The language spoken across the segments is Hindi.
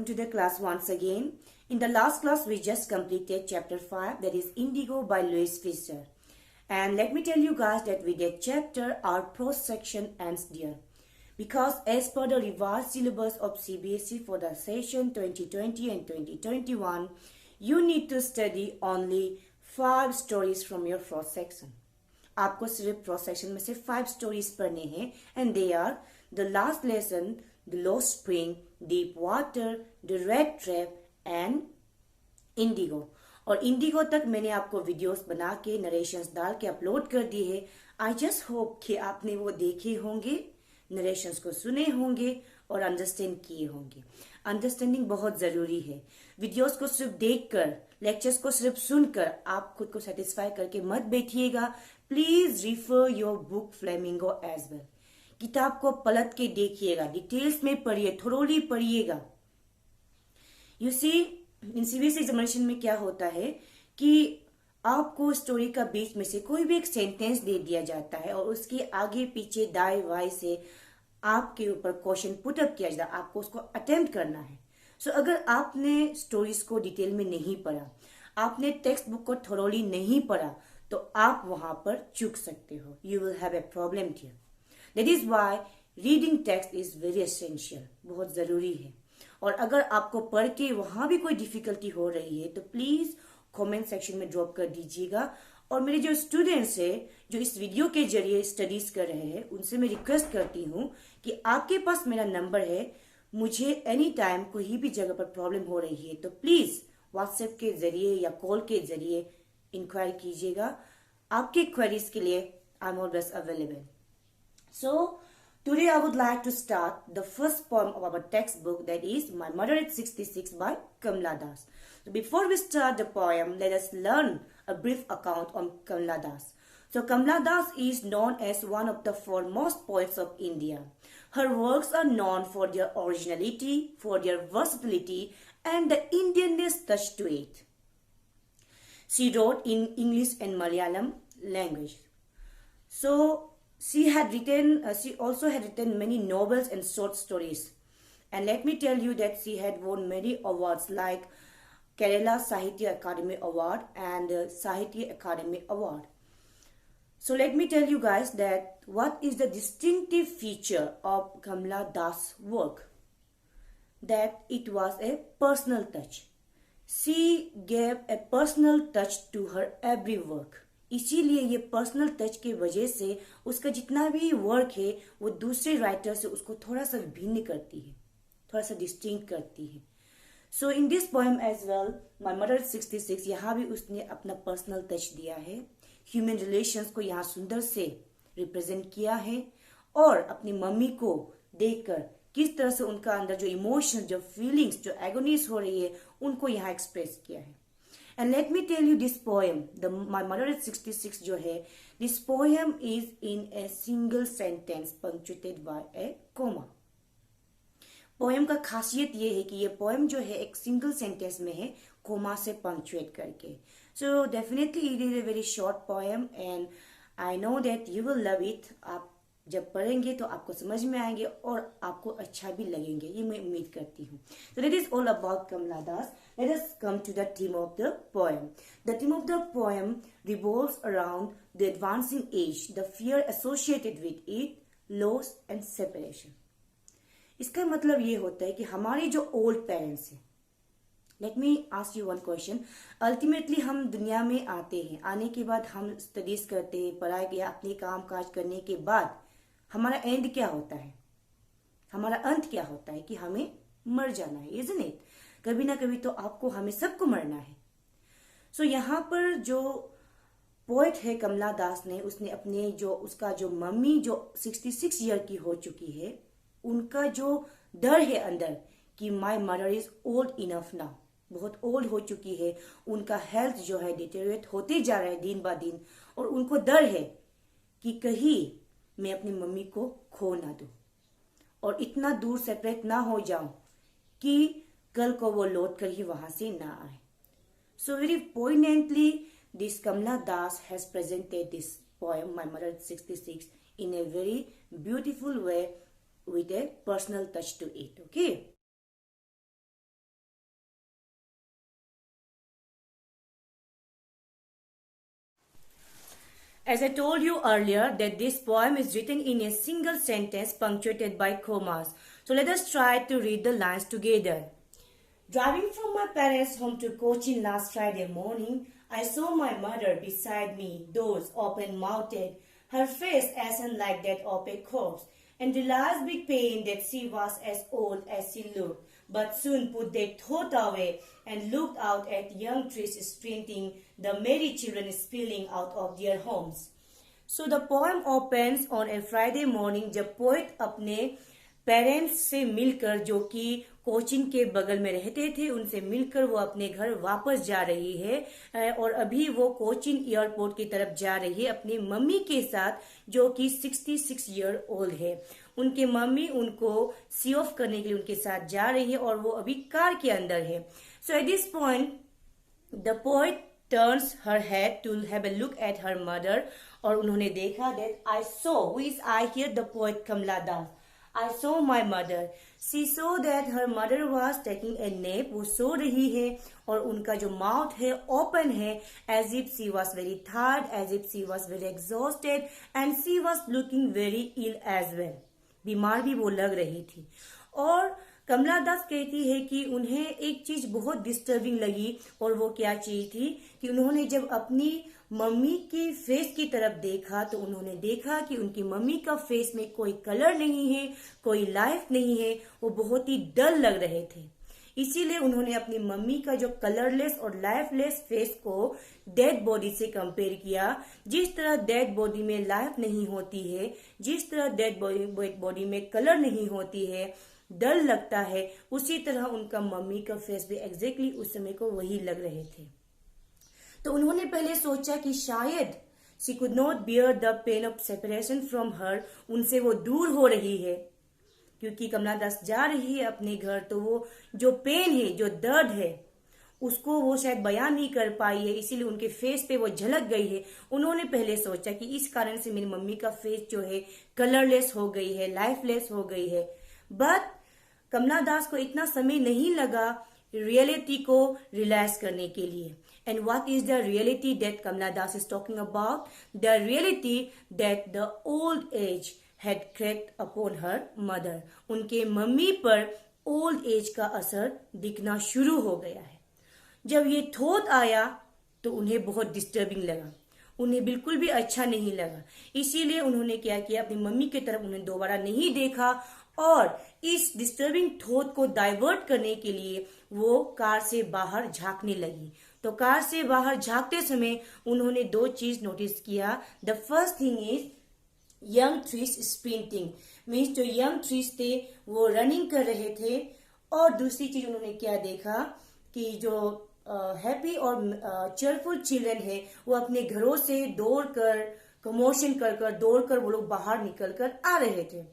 to the class once again. In the last class, we just completed chapter 5, that is Indigo by Louis Fisher. And let me tell you guys that with that chapter, our prose section ends there. Because as per the revised syllabus of CBSE for the session 2020 and 2021, you need to study only 5 stories from your prose section. आपको सिर्फ prose section में से 5 stories पढ़ने हैं, and they are the last lesson, the Lost Spring, Deep Water, The Red Trap and Indigo. और इंडिगो तक मैंने आपको वीडियोस बना के नरेशंस डाल के अपलोड कर दिए है. आई जस्ट होप कि आपने वो देखे होंगे, नरेशंस को सुने होंगे और अंडरस्टैंड किए होंगे. अंडरस्टैंडिंग बहुत जरूरी है. वीडियोस को सिर्फ देखकर, लेक्चर्स को सिर्फ सुनकर आप खुद को सेटिस्फाई करके मत बैठिएगा. Please refer your book Flamingo as well. किताब को पलट के देखिएगा, डिटेल्स में पढ़िए, थोरोली पढ़िएगा. You see, in CBSE examination में क्या होता है कि आपको स्टोरी का बीच में से कोई भी एक सेंटेंस दे दिया जाता है और उसके आगे पीछे दाएं बाएं से आपके ऊपर क्वेश्चन पुट अप किया जाता है. आपको उसको अटेम्प्ट करना है. सो अगर आपने स्टोरीज को डिटेल में नहीं पढ़ा, आपने टेक्स्ट बुक को थोरोली नहीं पढ़ा, तो आप वहां पर चूक सकते हो. You will have a problem here. That is why reading text is very essential, बहुत जरूरी है. और अगर आपको पढ़ के वहां भी कोई डिफिकल्टी हो रही है तो प्लीज कमेंट सेक्शन में ड्रॉप कर दीजिएगा. और मेरे जो स्टूडेंट्स है जो इस वीडियो के जरिए स्टडीज कर रहे हैं, उनसे मैं रिक्वेस्ट करती हूँ कि आपके पास मेरा नंबर है. मुझे एनी टाइम कोई भी जगह पर प्रॉब्लम हो रही है तो प्लीज व्हाट्सएप के जरिए या कॉल के जरिए इंक्वायरी कीजिएगा. आपके क्वेरीज के लिए I am always available. So today I would like to start the first poem of our textbook, that is My Mother at 66 by Kamla Das. So before we start the poem, let us learn a brief account on Kamla Das. So Kamla Das is known as one of the foremost poets of India. Her works are known for their originality, for their versatility and the Indianness touch to it. She wrote in English and Malayalam language. So she also had written many novels and short stories. And let me tell you that she had won many awards like Kerala Sahitya Academy Award and Sahitya Academy Award. So let me tell you guys that what is the distinctive feature of Kamla Das' work. That it was a personal touch. She gave a personal touch to her every work. इसीलिए ये पर्सनल टच के वजह से उसका जितना भी वर्क है वो दूसरे राइटर से उसको थोड़ा सा भिन्न करती है, थोड़ा सा डिस्टिंक्ट करती है. So in this poem as well, my mother 66, यहाँ भी उसने अपना पर्सनल टच दिया है. ह्यूमन रिलेशंस को यहाँ सुंदर से रिप्रेजेंट किया है और अपनी मम्मी को देखकर किस तरह से उनका अंदर जो इमोशंस, जो फीलिंग्स, जो एगोनीज हो रही है, उनको यहाँ एक्सप्रेस किया है. And let me tell you this poem, My Mother at 66 जो है, this poem is in a single sentence punctuated by a comma. Poem का खासियत ये है कि ये पोएम जो है एक सिंगल सेंटेंस में है, कोमा से पंक्चुएट करके. So definitely it is a very short poem and I know that you will love it. आप जब पढ़ेंगे तो आपको समझ में आएंगे और आपको अच्छा भी लगेंगे, ये मैं उम्मीद करती हूँ. So that is all about Kamla Das. Let us come to the theme of the poem. The theme of the poem revolves around the advancing age, the fear associated with it, loss and separation. इसका मतलब ये होता है कि हमारे जो ओल्ड पेरेंट्स हैं, let me ask you one question. Ultimately हम दुनिया में आते हैं, आने के बाद हम स्टडीज करते हैं, पढ़ाई या अपने काम काज करने के बाद हमारा एंड क्या होता है, हमारा अंत क्या होता है कि हमें मर जाना है, इजंट इट? कभी ना कभी तो आपको, हमें सबको मरना है. सो यहाँ पर जो पोएट है कमला दास ने, उसने अपने जो उसका जो मम्मी जो 66 ईयर की हो चुकी है, उनका जो डर है अंदर कि my mother is old enough now, बहुत ओल्ड हो चुकी है, उनका हेल्थ जो है डिटेरियोरेट होते जा रहा है दिन ब दिन, और उनको डर है कि कहीं मैं अपनी मम्मी को खो ना दूं और इतना दूर सेपरेट ना हो जाऊं कि कल को वो लौट कर ही वहां से ना आए. So very poignantly this Kamla Das has presented this poem, My Mother 66, in a very beautiful way with a personal touch to it. Okay. As I told you earlier that this poem is written in a single sentence punctuated by commas. So let us try to read the lines together. Driving from my parents' home to Cochin last Friday morning, I saw my mother beside me, doors open-mouthed, her face ashen like that of a corpse, and realized with pain that she was as old as she looked, but soon put that thought away and looked out at young trees sprinting, the merry children spilling out of their homes. So the poem opens on a Friday morning जब पोएट अपने पेरेंट्स से मिलकर, जो कि कोचिन के बगल में रहते थे, उनसे मिलकर वो अपने घर वापस जा रही है और अभी वो कोचिन एयरपोर्ट की तरफ जा रही है अपनी मम्मी के साथ, जो कि 66 ईयर ओल्ड है। उनके मम्मी उनको सी ऑफ करने के लिए उनके साथ जा रही है और वो अभी कार के अंदर है। So at this point the poet turns her head to have a look at her mother और उन्होंने देखा that I saw, who is I here? The poet Kamla Das. I saw my mother. She saw that her mother was taking a nap. वो सो रही है और उनका जो माउथ है ओपन है, as if she was very tired, as if she was very exhausted and she was looking very ill as well. बीमार भी वो लग रही थी। और कमला दास कहती है कि उन्हें एक चीज बहुत डिस्टर्बिंग लगी और वो क्या चीज थी कि उन्होंने जब अपनी मम्मी के फेस की तरफ देखा तो उन्होंने देखा कि उनकी मम्मी का फेस में कोई कलर नहीं है, कोई लाइफ नहीं है, वो बहुत ही डल लग रहे थे। इसीलिए उन्होंने अपनी मम्मी का जो कलरलेस और लाइफलेस फेस को डेड बॉडी से कंपेयर किया। जिस तरह डेड बॉडी में लाइफ नहीं होती है, जिस तरह डेड बॉडी में कलर नहीं होती है, डर लगता है, उसी तरह उनका मम्मी का फेस भी एग्जैक्टली उस समय को वही लग रहे थे। तो उन्होंने पहले सोचा कि शायद she could not bear the pain of separation from her, उनसे वो दूर हो रही है, क्योंकि कमला दास जा रही है अपने घर, तो वो जो पेन है, जो दर्द है, उसको वो शायद बयान नहीं कर पाई है, इसीलिए उनके फेस पे वो झलक गई है। उन्होंने पहले सोचा कि इस कारण से मेरी मम्मी का फेस जो है कलरलेस हो गई है, लाइफलेस हो गई है। बट कमला दास को इतना समय नहीं लगा रियलिटी को रियलाइज करने के लिए। And what is the reality that Kamala Das is talking about? The reality that the old age had cracked upon her mother. उनके मम्मी पर ओल्ड एज का असर दिखना शुरू हो गया है। जब ये थॉट आया तो उन्हें बहुत डिस्टर्बिंग लगा, उन्हें बिल्कुल भी अच्छा नहीं लगा। इसीलिए उन्होंने क्या किया, अपनी मम्मी की तरफ उन्हें दोबारा नहीं देखा और इस डिस्टर्बिंग थॉट को डाइवर्ट करने के लिए वो कार से बाहर झांकने लगी। तो कार से बाहर झांकते समय उन्होंने दो चीज नोटिस किया। The first thing is young trees sprinting, means जो यंग ट्रीज थे वो रनिंग कर रहे थे। और दूसरी चीज उन्होंने क्या देखा कि जो हैप्पी और चेयरफुल चिल्ड्रन है वो अपने घरों से दौड़कर, कमोशन कर दौड़कर वो लोग बाहर निकल कर आ रहे थे।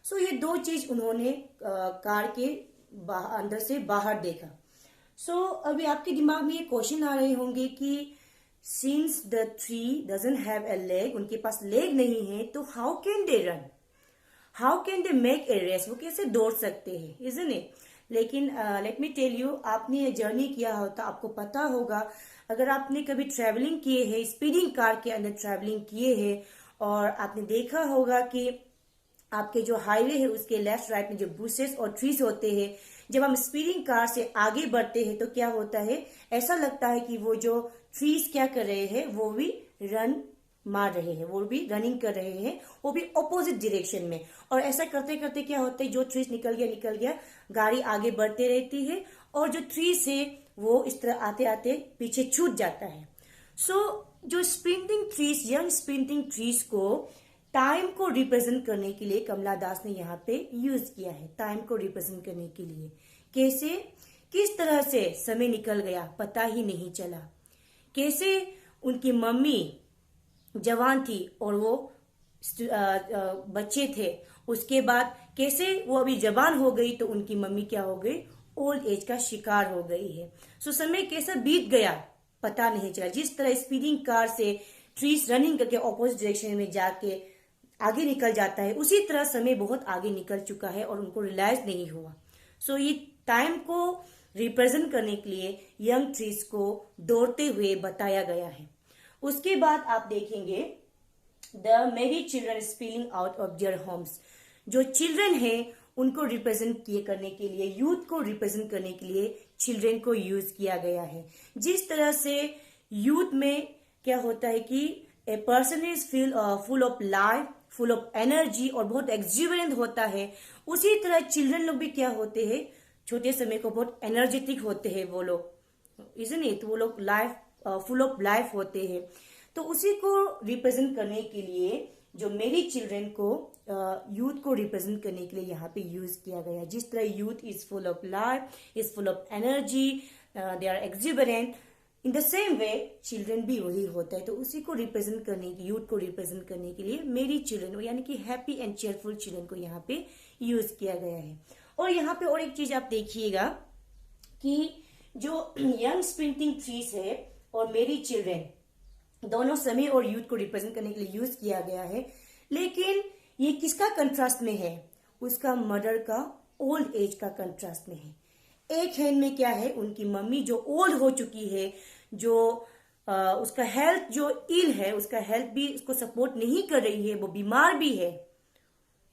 सो ये दो चीज उन्होंने कार के अंदर से बाहर देखा। सो अभी आपके दिमाग में ये क्वेश्चन आ रहे होंगे कि since the tree doesn't have a leg, उनके पास लेग नहीं है, तो how can they run, how can they make a race, वो कैसे दौड़ सकते हैं, इजंट इट? लेकिन लेट मी टेल यू, आपने ये जर्नी किया होता, आपको पता होगा, अगर आपने कभी ट्रैवलिंग किए है, स्पीडिंग कार के अंदर ट्रैवलिंग किए है और आपने देखा होगा कि आपके जो हाईवे है उसके लेफ्ट राइट में जो बुशेस और ट्रीज होते हैं, जब हम स्पीडिंग कार से आगे बढ़ते हैं तो क्या होता है, ऐसा लगता है कि वो जो ट्रीज क्या कर रहे हैं, वो भी रन मार रहे हैं, वो भी रनिंग कर रहे हैं, वो भी ऑपोजिट डायरेक्शन में। और ऐसा करते करते क्या होता है, जो ट्रीज निकल गया, गाड़ी आगे बढ़ते रहती है और जो ट्रीज है वो इस तरह आते आते पीछे छूट जाता है। सो जो sprinting trees, young sprinting trees को टाइम को रिप्रेजेंट करने के लिए कमला दास ने यहाँ पे यूज किया है। टाइम को रिप्रेजेंट करने के लिए कैसे, किस तरह से समय निकल गया पता ही नहीं चला, कैसे उनकी मम्मी जवान थी और वो बच्चे थे, उसके बाद कैसे वो अभी जवान हो गई तो उनकी मम्मी क्या हो गई, ओल्ड एज का शिकार हो गई है। सो समय कैसा बीत गया पता नहीं चला। जिस तरह स्पीडिंग कार से ट्रीज रनिंग करके ऑपोजिट डायरेक्शन में जाके आगे निकल जाता है, उसी तरह समय बहुत आगे निकल चुका है और उनको रियलाइज नहीं हुआ। सो ये टाइम को रिप्रेजेंट करने के लिए यंग ट्रीज को दौड़ते हुए बताया गया है। उसके बाद आप देखेंगे द मेरी children spilling out of their homes. जो चिल्ड्रन है उनको रिप्रेजेंट किए करने के लिए, यूथ को रिप्रेजेंट करने के लिए चिल्ड्रन को यूज किया गया है। जिस तरह से यूथ में क्या होता है कि a person is full of life, full of energy और बहुत एक्सुबरेंट होता है, उसी तरह चिल्ड्रन लोग भी क्या होते हैं, छोटे समय को बहुत एनर्जेटिक होते हैं वो लोग, इजंट इट? वो लोग लाइफ फुल ऑफ लाइफ होते हैं। तो उसी को रिप्रेजेंट करने के लिए जो मेरी चिल्ड्रन को यूथ को रिप्रेजेंट करने के लिए यहाँ पे यूज किया गया। जिस तरह youth is full of life, is full of energy, they are exuberant, in the same way children भी वही होता है। तो उसी को रिप्रेजेंट करने की, यूथ को रिप्रेजेंट करने के लिए मेरी चिल्ड्रन यानी कि हैप्पी एंड चेयरफुल चिल्ड्रन को यहाँ पे यूज किया गया है। और यहाँ पे और एक चीज आप देखिएगा कि जो यंग स्प्रिंटिंग ट्रीज है और मेरी चिल्ड्रन दोनों समय और यूथ को रिप्रेजेंट करने के लिए यूज किया गया है, लेकिन ये किसका कंट्रास्ट में है? उसका मदर का ओल्ड एज का कंट्रास्ट में है। एक हैंड में क्या है, उनकी मम्मी जो ओल्ड हो चुकी है, जो उसका हेल्थ जो इल है, उसका हेल्थ भी उसको सपोर्ट नहीं कर रही है, वो बीमार भी है,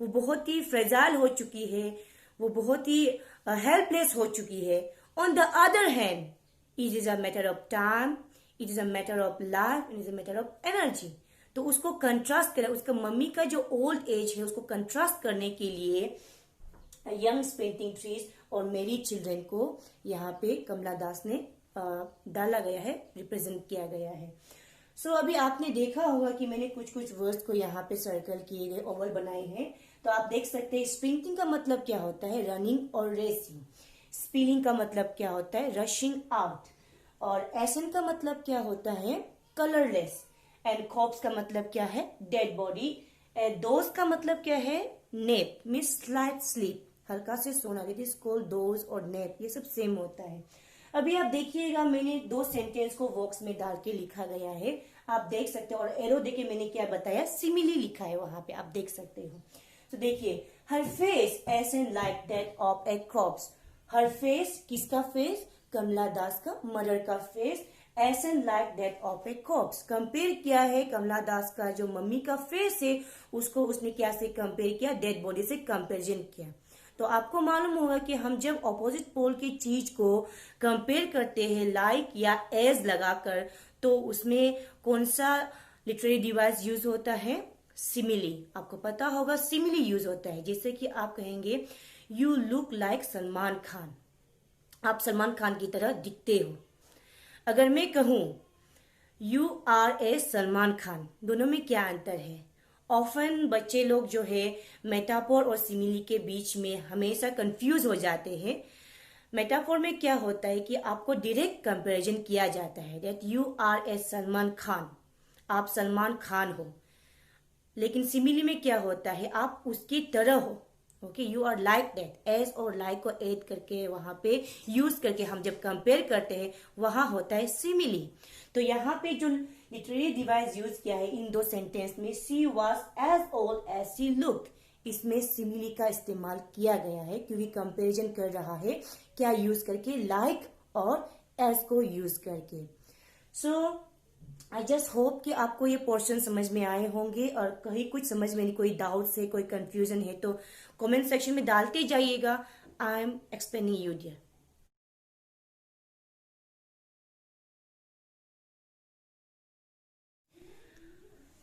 वो बहुत ही फ्रेजाइल हो चुकी है, वो बहुत ही हेल्पलेस हो चुकी है। On the other hand it is a matter of time, it is a matter of life, it is a matter of energy. तो उसको कंट्रास्ट करें, उसका मम्मी का जो ओल्ड एज है उसको कंट्रास्ट करने के लिए यंग स्प्रिंटिंग ट्रीज और मेरी चिल्ड्रन को यहाँ पे कमला दास ने डाला गया है, रिप्रेजेंट किया गया है। सो अभी आपने देखा होगा कि मैंने कुछ कुछ वर्ड्स को यहाँ पे सर्कल किए गए, ओवल बनाए हैं। तो आप देख सकते हैं स्प्रिंटिंग का मतलब क्या होता है, रनिंग और रेसिंग। स्पिलिंग का मतलब क्या होता है, रशिंग आउट। और एसन का मतलब क्या होता है, कलरलेस। एंड कॉप्स का मतलब क्या है, डेड बॉडी। दोज का मतलब क्या है, नेप, मीन्स स्लाइट स्लीप, हल्का से सोना। इट इज कॉल्ड दोज और नेप, ये सब सेम होता है। अभी आप देखिएगा मैंने दो सेंटेंस को बॉक्स में डाल के लिखा गया है, आप देख सकते हो। और एरो देके मैंने क्या बताया, सिमिली लिखा है वहां पे, आप देख सकते हो। तो देखिए, her face as and like that of a corpse. Her face, किसका फेस, कमला दास का मदर का face, as and like that of a corpse. Compare किया है कमला दास का जो मम्मी का फेस है उसको उसने क्या से कंपेयर किया, डेड बॉडी से कंपेरिजन किया। तो आपको मालूम होगा कि हम जब ऑपोजिट पोल की चीज को कंपेयर करते हैं लाइक या एज लगाकर, तो उसमें कौन सा लिटरेरी डिवाइस यूज होता है, सिमिली। आपको पता होगा सिमिली यूज होता है। जैसे कि आप कहेंगे you look like Salman Khan, आप सलमान खान की तरह दिखते हो। अगर मैं कहूं you R A Salman Khan, दोनों में क्या अंतर है? ऑफन बच्चे लोग जो है मेटाफोर और सिमिली के बीच में हमेशा कंफ्यूज हो जाते हैं। मेटाफोर में क्या होता है कि आपको डायरेक्ट कंपैरिजन किया जाता है, that you R A Salman Khan, आप सलमान खान हो। लेकिन सिमिली में क्या होता है, आप उसकी तरह हो। Okay, you are like that. As और लाइक को एड करके वहां पे यूज करके हम जब कंपेयर करते हैं वहां होता है सिमिली। तो यहाँ पे जो लिटरेरी डिवाइस यूज किया है इन दो सेंटेंस में, she was as old as she looked, इसमें सिमिली का इस्तेमाल किया गया है क्योंकि कंपैरिजन कर रहा है क्या यूज करके, लाइक और एज को यूज करके। सो आई जस्ट होप कि आपको ये पोर्शन समझ में आए होंगे, और कहीं कुछ समझ में नहीं, कोई डाउट है, कोई कंफ्यूजन है तो कमेंट सेक्शन में डालते जाइएगा। I am explaining you dear.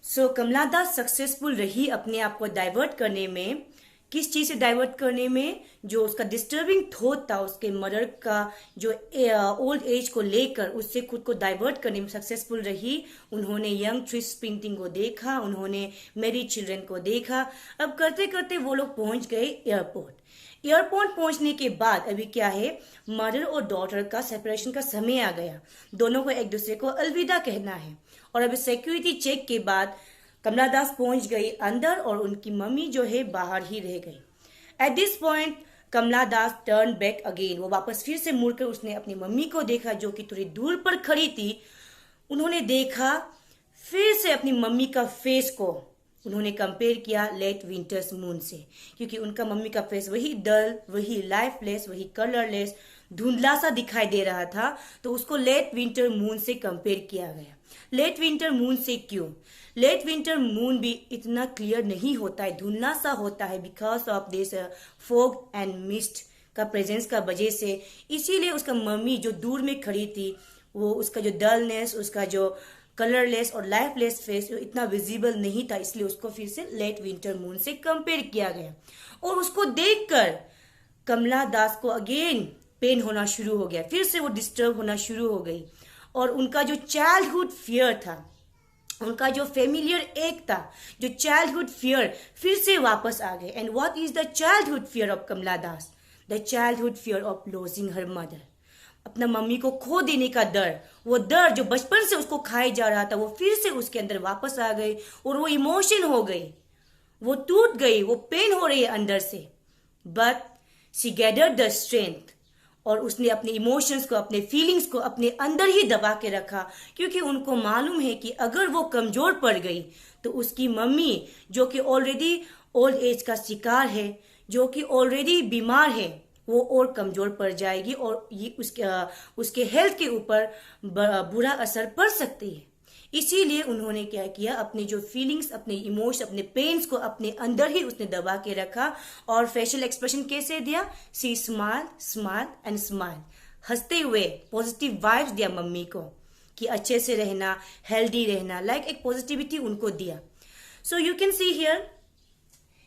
So Kamala Das successful रही अपने आप को डाइवर्ट करने में। किस चीज से डाइवर्ट करने में, जो उसका डिस्टर्बिंग थॉट था उसके मदर का जो ओल्ड एज को लेकर, उससे खुद को डाइवर्ट करने में सक्सेसफुल रही। उन्होंने यंग ट्रीज पेंटिंग को देखा, उन्होंने मेरी चिल्ड्रन को देखा। अब करते करते वो लोग पहुंच गए एयरपोर्ट। एयरपोर्ट पहुंचने के बाद अभी क्या है, मदर और डॉटर का सेपरेशन का समय आ गया, दोनों को एक दूसरे को अलविदा कहना है। और अभी सिक्योरिटी चेक के बाद कमला दास पहुंच गई अंदर और उनकी मम्मी जो है बाहर ही रह गई। At this point Kamala Das turn back again, वो वापस फिर से मुड़कर उसने अपनी मम्मी को देखा जो कि थोड़ी दूर पर खड़ी थी। उन्होंने देखा फिर से अपनी मम्मी का फेस को उन्होंने कंपेयर किया लेट विंटर्स मून से, क्योंकि उनका मम्मी का फेस वही डल, वही लाइफलेस, वही कलरलेस, धुंधला सा दिखाई दे रहा था। तो उसको लेट विंटर मून से कंपेयर किया गया। लेट विंटर मून से क्यों? लेट विंटर मून भी इतना क्लियर नहीं होता है, धुंधला सा होता है because of this fog and mist का प्रेजेंस का वजह से। इसीलिए उसका मम्मी जो दूर में खड़ी थी, वो उसका जो डलनेस, उसका जो कलरलेस और लाइफलेस फेस इतना विजिबल नहीं था, इसलिए उसको फिर से लेट विंटर मून से कंपेयर किया गया। और उसको देखकर कमला दास को अगेन पेन होना शुरू हो गया, फिर से वो डिस्टर्ब होना शुरू हो गई। और उनका जो चाइल्डहुड फियर था, उनका जो फेमिलियर एक था, जो चाइल्डहुड फियर फिर से वापस आ गए। And what is the childhood fear of Kamala Das? The childhood fear of losing her mother. अपना मम्मी को खो देने का डर, वो डर जो बचपन से उसको खाए जा रहा था, वो फिर से उसके अंदर वापस आ गई और वो इमोशन हो गई, वो टूट गई, वो पेन हो रही है अंदर से। But she gathered the strength, और उसने अपने इमोशंस को, अपने फीलिंग्स को अपने अंदर ही दबा के रखा, क्योंकि उनको मालूम है कि अगर वो कमजोर पड़ गई तो उसकी मम्मी जो कि ऑलरेडी ओल्ड एज का शिकार है, जो कि ऑलरेडी बीमार है, वो और कमजोर पड़ जाएगी और ये उसके हेल्थ के ऊपर बुरा असर पड़ सकती है। इसीलिए उन्होंने क्या किया, अपने जो फीलिंग्स, अपने इमोशन, अपने पेन्स को अपने अंदर ही उसने दबा के रखा। और फेशियल एक्सप्रेशन कैसे दिया? सी स्माइल, स्माइल एंड स्माइल, हंसते हुए पॉजिटिव वाइब्स दिया मम्मी को कि अच्छे से रहना, हेल्दी रहना, लाइक एक पॉजिटिविटी उनको दिया। So you can see here,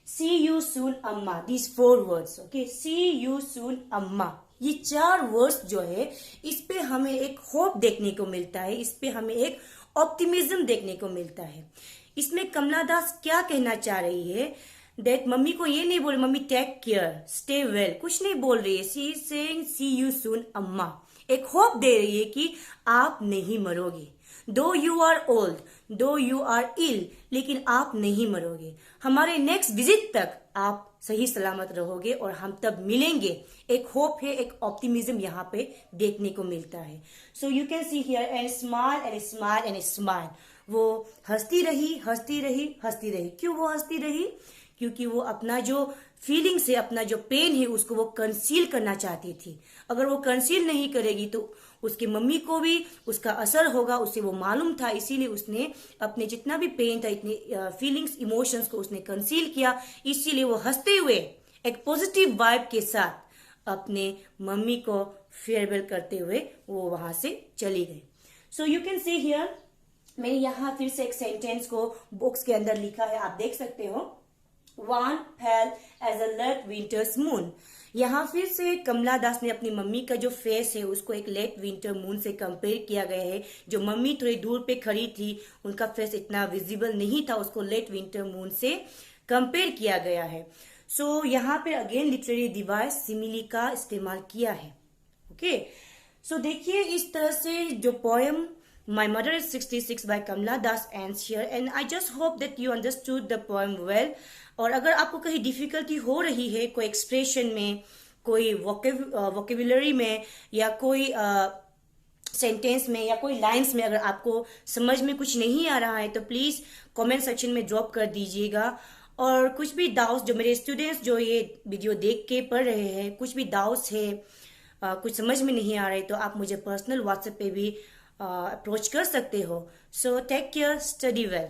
see you soon Amma, these 4 words, okay, see you soon Amma, ये 4 वर्ड्स जो है, इस पे हमें एक होप देखने को मिलता है, इस पे हमें एक ऑप्टिमिज्म देखने को मिलता है। इसमें कमला दास क्या कहना चाह रही है? दैट मम्मी को ये नहीं बोल रही मम्मी टेक केयर, स्टे वेल, कुछ नहीं बोल रही है। She is saying see you soon अम्मा, एक होप दे रही है कि आप नहीं मरोगे। दो यू आर ओल्ड, दो यू आर इल, लेकिन आप नहीं मरोगे। हमारे नेक्स्ट विजिट तक आप सही सलामत रहोगे और हम तब मिलेंगे। एक होप है, एक ऑप्टिमिज्म यहाँ पे देखने को मिलता है। सो you can see here, and smile and smile and smile, वो हंसती रही, हंसती रही, हंसती रही। क्यों वो हंसती रही? क्योंकि वो अपना जो फीलिंग्स है, अपना जो पेन है, उसको वो कंसील करना चाहती थी। अगर वो कंसील नहीं करेगी तो उसकी मम्मी को भी उसका असर होगा, उसे वो मालूम था। इसीलिए उसने अपने जितना भी पेन था, इतने फीलिंग्स, इमोशंस को उसने कंसील किया। इसीलिए वो हंसते हुए एक पॉजिटिव वाइब के साथ अपने मम्मी को फेयरवेल करते हुए वो वहां से चली गई। सो यू कैन सी हियर, मैंने यहाँ फिर से एक सेंटेंस को बॉक्स के अंदर लिखा है, आप देख सकते हो। One fell as a late winter's moon. यहाँ फिर से कमला दास ने अपनी मम्मी का जो फेस है उसको एक लेट विंटर मून से कंपेयर किया गया है। जो मम्मी थोड़ी दूर पे खड़ी थी, उनका फेस इतना विजिबल नहीं था, उसको लेट विंटर मून से कंपेयर किया गया है। सो यहाँ पे अगेन लिटरेरी डिवाइस सिमिली का इस्तेमाल किया है। ओके, सो देखिए इस तरह से जो poem My Mother is 66 by Kamla Das ends here, and I just hope that you understood the poem well. और अगर आपको कहीं डिफिकल्टी हो रही है कोई एक्सप्रेशन में, कोई वोकेबुलरी में, या कोई सेंटेंस में, या कोई लाइंस में, अगर आपको समझ में कुछ नहीं आ रहा है तो प्लीज कमेंट सेक्शन में ड्रॉप कर दीजिएगा। और कुछ भी डाउट्स, जो मेरे स्टूडेंट्स जो ये वीडियो देख के पढ़ रहे हैं, कुछ भी डाउट्स है, कुछ समझ में नहीं आ रहा है, तो आप मुझे पर्सनल व्हाट्सएप पे भी अप्रोच कर सकते हो। So take care, study well.